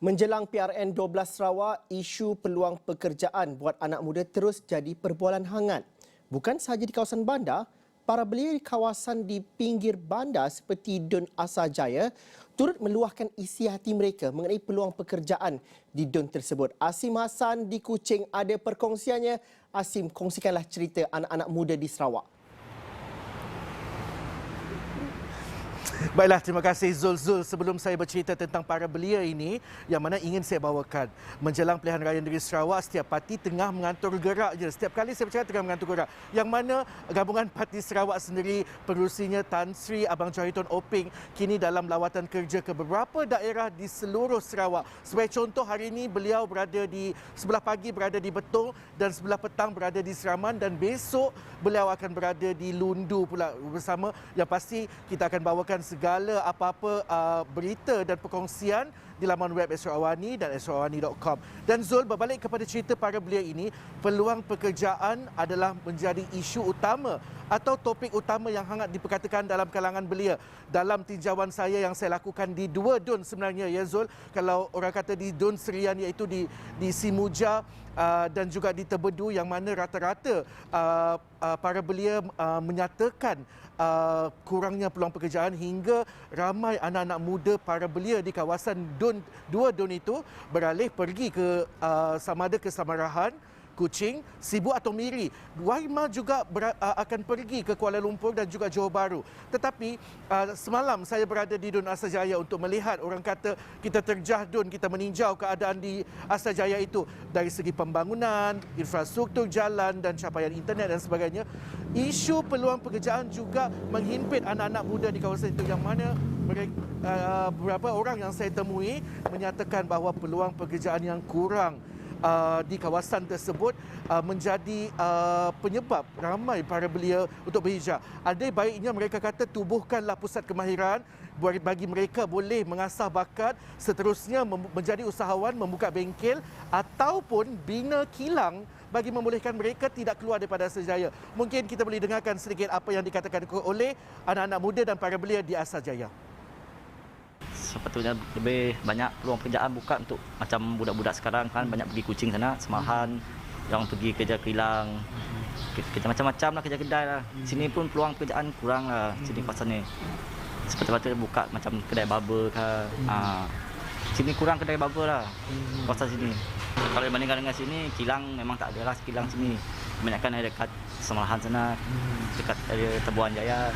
Menjelang PRN 12 Sarawak, isu peluang pekerjaan buat anak muda terus jadi perbualan hangat. Bukan sahaja di kawasan bandar, para belia di kawasan di pinggir bandar seperti Dun Asajaya turut meluahkan isi hati mereka mengenai peluang pekerjaan di Dun tersebut. Asim Hassan di Kuching ada perkongsiannya. Asim, kongsikanlah cerita anak-anak muda di Sarawak. Baiklah, terima kasih Zul. Sebelum saya bercerita tentang para belia ini, yang mana ingin saya bawakan. Menjelang pilihan raya negeri Sarawak, setiap parti tengah mengatur geraknya. Setiap kali saya bercakap tengah mengatur gerak. Yang mana Gabungan Parti Sarawak sendiri, penerusinya Tan Sri Abang Johiton Oping, kini dalam lawatan kerja ke beberapa daerah di seluruh Sarawak. Sebagai contoh, hari ini beliau berada di sebelah pagi berada di Betong dan sebelah petang berada di Seraman, dan besok beliau akan berada di Lundu pula bersama. Yang pasti kita akan bawakan segala apa-apa berita dan perkongsian di laman web Astro Awani dan astroawani.com. Dan Zul, berbalik kepada cerita para belia ini, peluang pekerjaan adalah menjadi isu utama atau topik utama yang hangat diperkatakan dalam kalangan belia. Dalam tinjauan saya yang saya lakukan di dua Dun sebenarnya, ya Zul, kalau orang kata di Dun Serian iaitu di Simuja dan juga di Tebedu, yang mana rata-rata para belia menyatakan kurangnya peluang pekerjaan hingga ramai anak-anak muda para belia di kawasan dua Dun itu beralih pergi ke sama ada ke Samarahan, Kuching, Sibu atau Miri. Waima juga akan pergi ke Kuala Lumpur dan juga Johor Bahru. Tetapi semalam saya berada di Dun Asajaya untuk melihat, orang kata kita terjah Dun, kita meninjau keadaan di Asajaya itu dari segi pembangunan, infrastruktur jalan dan capaian internet dan sebagainya. Isu peluang pekerjaan juga menghimpit anak-anak muda di kawasan itu, yang mana beberapa orang yang saya temui menyatakan bahawa peluang pekerjaan yang kurang di kawasan tersebut menjadi penyebab ramai para belia untuk berhijrah. Ada baiknya mereka kata tubuhkanlah pusat kemahiran bagi mereka boleh mengasah bakat, seterusnya menjadi usahawan, membuka bengkel ataupun bina kilang bagi membolehkan mereka tidak keluar daripada Asajaya. Mungkin kita boleh dengarkan sedikit apa yang dikatakan oleh anak-anak muda dan para belia di Asajaya. Sepatutnya lebih banyak peluang pekerjaan buka untuk macam budak-budak sekarang kan, banyak pergi Kuching sana, Semahan, yang pergi kerja kilang, kerja macam-macam lah, kerja kedai lah. Sini pun peluang pekerjaan kurang lah, sini pasal ni. Sepatutnya buka macam kedai barber kan. Sini kurang kedai barber lah, pasal sini. Kalau dibandingkan dengan sini, kilang memang tak ada lah kilang sini. Kebanyakan ada dekat Semahan sana, dekat area Tebuan Jaya,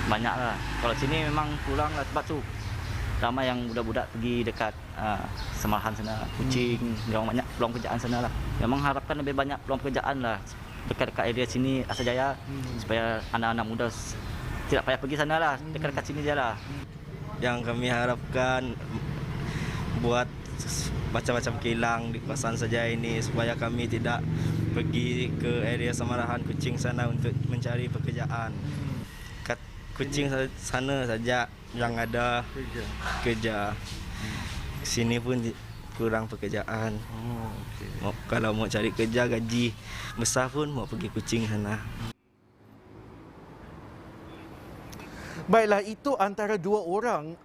banyak lah. Kalau sini memang kurang lah, sebab tu ramai yang budak-budak pergi dekat Semahan sana, Kuching, yang banyak peluang pekerjaan sana lah. Memang harapkan lebih banyak peluang pekerjaan lah dekat-dekat area sini Asajaya, supaya anak-anak muda tidak payah pergi sana lah, dekat-dekat sini je lah. Yang kami harapkan buat macam-macam kilang di kawasan saja ini, supaya kami tidak pergi ke area Samarahan, Kuching sana untuk mencari pekerjaan. Kuching sana saja yang ada kerja. Sini pun kurang pekerjaan. Kalau mau cari kerja gaji besar pun mau pergi Kuching sana. Baiklah, itu antara dua orang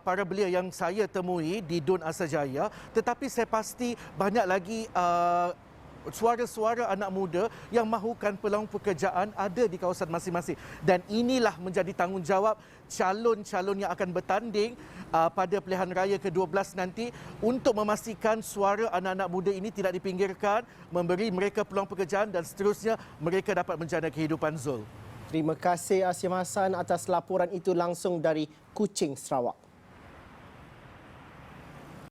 para belia yang saya temui di Dun Asajaya. Tetapi saya pasti banyak lagi suara-suara anak muda yang mahukan peluang pekerjaan ada di kawasan masing-masing. Dan inilah menjadi tanggungjawab calon-calon yang akan bertanding pada pilihan raya ke-12 nanti, untuk memastikan suara anak-anak muda ini tidak dipinggirkan, memberi mereka peluang pekerjaan dan seterusnya mereka dapat menjana kehidupan. Zul. Terima kasih Asim Hassan atas laporan itu langsung dari Kuching, Sarawak.